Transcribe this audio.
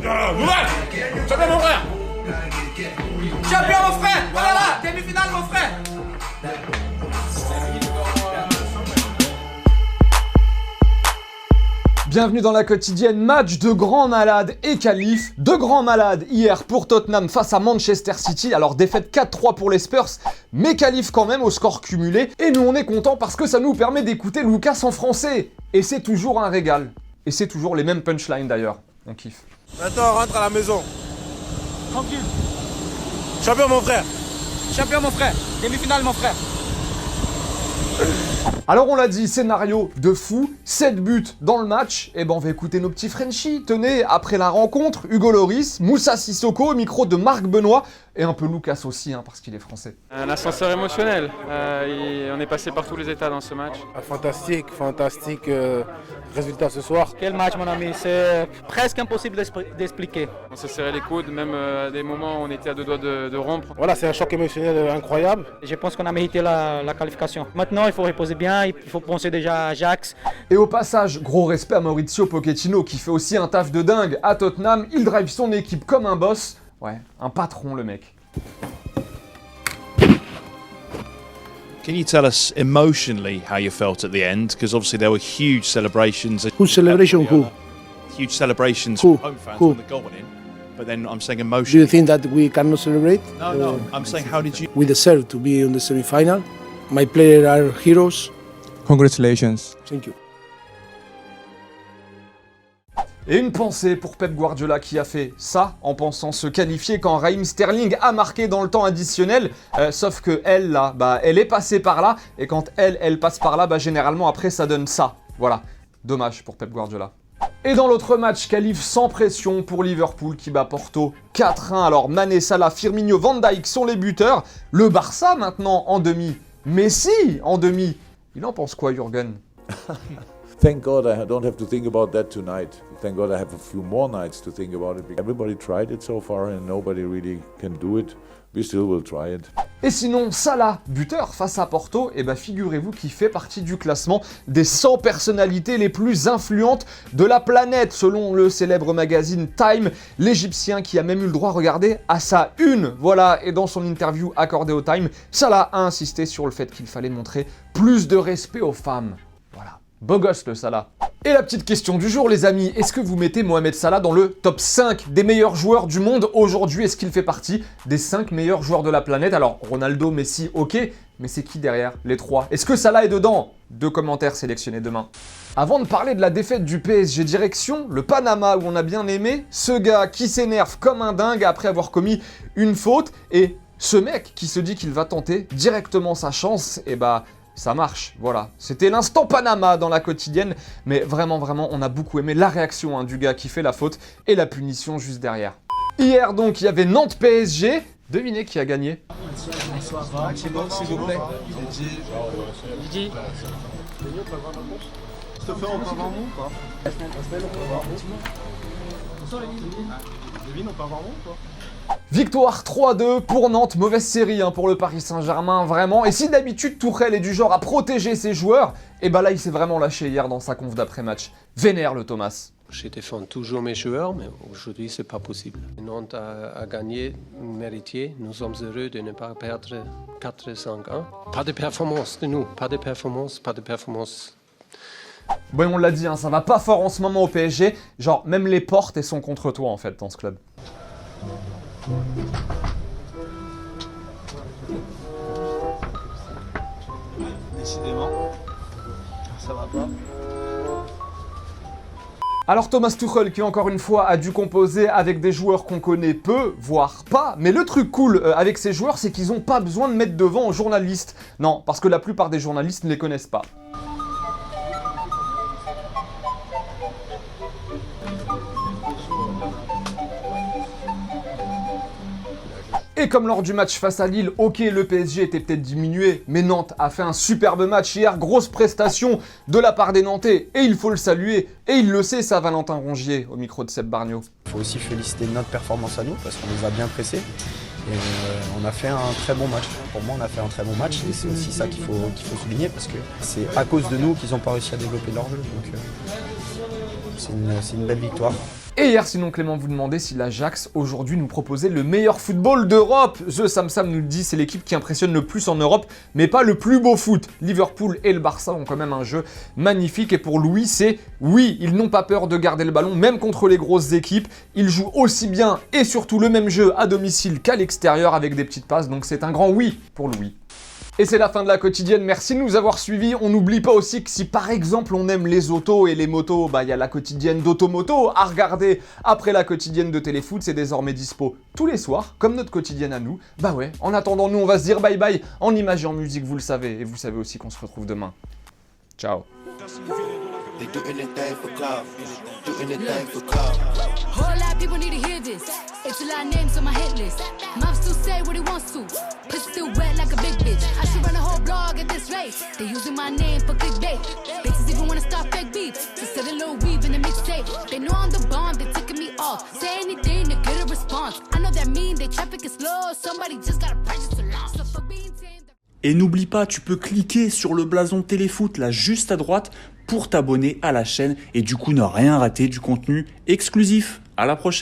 Nouvelle. Champion mon frère. Champion mon frère. Voilà, demi-finale mon frère. Bienvenue dans la quotidienne, match de grands malades et qualif. De grands malades hier pour Tottenham face à Manchester City. Alors défaite 4-3 pour les Spurs, mais qualif quand même au score cumulé. Et nous on est contents parce que ça nous permet d'écouter Lucas en français. Et c'est toujours un régal. Et c'est toujours les mêmes punchlines d'ailleurs. On kiffe. Maintenant on rentre à la maison. Tranquille. Champion mon frère. Champion mon frère. Demi-finale mon frère. Alors on l'a dit, scénario de fou, 7 buts dans le match, et ben on va écouter nos petits Frenchies. Tenez, après la rencontre, Hugo Lloris, Moussa Sissoko au micro de Marc Benoît, et un peu Lucas aussi, hein, parce qu'il est français. Un ascenseur émotionnel, on est passé par tous les états dans ce match. Fantastique résultat ce soir. Quel match mon ami, c'est presque impossible d'expliquer. On s'est serré les coudes, même à des moments où on était à deux doigts de rompre. Voilà, c'est un choc émotionnel incroyable. Je pense qu'on a mérité la qualification. Maintenant, il faut reposer bien, il faut penser déjà à Ajax. Et au passage, gros respect à Mauricio Pochettino qui fait aussi un taf de dingue à Tottenham. Il drive son équipe comme un boss. Ouais, un patron le mec. Can you tell us emotionally how you felt at the end? Because obviously there were huge celebrations. Whose celebration? Who? Huge celebrations Who? from home fans Who? when the goal went in. But then I'm saying Do you emotionally. think that we cannot celebrate? No. I'm saying how did you? We deserve to be in the semi-final. My players are heroes. Congratulations. Thank you. Et une pensée pour Pep Guardiola qui a fait ça en pensant se qualifier quand Raheem Sterling a marqué dans le temps additionnel. Sauf que elle, là, elle est passée par là. Et quand elle passe par là, généralement après ça donne ça. Voilà. Dommage pour Pep Guardiola. Et dans l'autre match, qualif sans pression pour Liverpool qui bat Porto 4-1. Alors Mané, Salah, Firmino, Van Dijk sont les buteurs. Le Barça maintenant en demi. Messi en demi. Il en pense quoi, Jürgen? Thank God I don't have to think about that tonight. Thank God I have a few more nights to think about it. Everybody tried it so far and nobody really can do it. We still will try it. Et sinon, Salah, buteur face à Porto, figurez-vous qu'il fait partie du classement des 100 personnalités les plus influentes de la planète, selon le célèbre magazine Time, l'Égyptien qui a même eu le droit, regardez, à sa une. Voilà, et dans son interview accordée au Time, Salah a insisté sur le fait qu'il fallait montrer plus de respect aux femmes. Voilà, beau gosse le Salah. Et la petite question du jour les amis, est-ce que vous mettez Mohamed Salah dans le top 5 des meilleurs joueurs du monde aujourd'hui? Est-ce qu'il fait partie des 5 meilleurs joueurs de la planète? Alors Ronaldo, Messi, ok, mais c'est qui derrière les 3? Est-ce que Salah est dedans? 2 commentaires sélectionnés demain. Avant de parler de la défaite du PSG, direction le Panama où on a bien aimé ce gars qui s'énerve comme un dingue après avoir commis une faute et ce mec qui se dit qu'il va tenter directement sa chance, ça marche, voilà. C'était l'instant Panama dans la quotidienne, mais vraiment, on a beaucoup aimé la réaction du gars qui fait la faute et la punition juste derrière. Hier donc, il y avait Nantes-PSG. Devinez qui a gagné? C'est bon, s'il vous plaît. Didi. Victoire 3-2 pour Nantes, mauvaise série pour le Paris Saint-Germain, vraiment. Et si d'habitude Tuchel est du genre à protéger ses joueurs, là il s'est vraiment lâché hier dans sa conf d'après-match. Vénère le Thomas. Je défends toujours mes joueurs, mais aujourd'hui c'est pas possible. Nantes a gagné, mérité. Nous sommes heureux de ne pas perdre 4-5-1. Pas de performance de nous, pas de performance. Bon, on l'a dit, ça va pas fort en ce moment au PSG. Genre, même les portes, elles sont contre toi en fait dans ce club. Décidément, ça va pas. Alors Thomas Tuchel qui encore une fois a dû composer avec des joueurs qu'on connaît peu, voire pas, mais le truc cool avec ces joueurs c'est qu'ils n'ont pas besoin de mettre devant aux journalistes. Non, parce que la plupart des journalistes ne les connaissent pas. Et comme lors du match face à Lille, ok, le PSG était peut-être diminué, mais Nantes a fait un superbe match hier, grosse prestation de la part des Nantais, et il faut le saluer, et il le sait ça, Valentin Rongier, au micro de Seb Bargnot. Il faut aussi féliciter notre performance à nous, parce qu'on nous a bien pressés, et on a fait un très bon match. Pour moi, on a fait un très bon match, et c'est aussi ça qu'il faut souligner, parce que c'est à cause de nous qu'ils n'ont pas réussi à développer leur jeu, donc c'est une belle victoire. Et hier, sinon Clément vous demandait si l'Ajax aujourd'hui nous proposait le meilleur football d'Europe. The Sam Sam nous le dit, c'est l'équipe qui impressionne le plus en Europe, mais pas le plus beau foot. Liverpool et le Barça ont quand même un jeu magnifique et pour Louis, c'est oui, ils n'ont pas peur de garder le ballon, même contre les grosses équipes. Ils jouent aussi bien et surtout le même jeu à domicile qu'à l'extérieur avec des petites passes, donc c'est un grand oui pour Louis. Et c'est la fin de la quotidienne, merci de nous avoir suivis. On n'oublie pas aussi que si par exemple on aime les autos et les motos, bah il y a la quotidienne d'Automoto à regarder après la quotidienne de Téléfoot, c'est désormais dispo tous les soirs, comme notre quotidienne à nous. Bah ouais, en attendant nous on va se dire bye bye en images et en musique, vous le savez, et vous savez aussi qu'on se retrouve demain. Ciao. They do anything for clout, do anything for clout. Whole lot of people need to hear this. It's a lot of names on my hit list. Mouth still say what he wants to. Pussy still wet like a big bitch. I should run a whole blog at this rate. They using my name for clickbait. Bitches even wanna start fake beef. Just set a little weave in the mixtape. They know I'm the bomb, they ticking me off. Say anything to get a response. I know that mean they traffic is slow. Somebody just gotta purchase to launch. So for being tamed. Et n'oublie pas, tu peux cliquer sur le blason Téléfoot là juste à droite pour t'abonner à la chaîne et du coup ne rien rater du contenu exclusif. À la prochaine.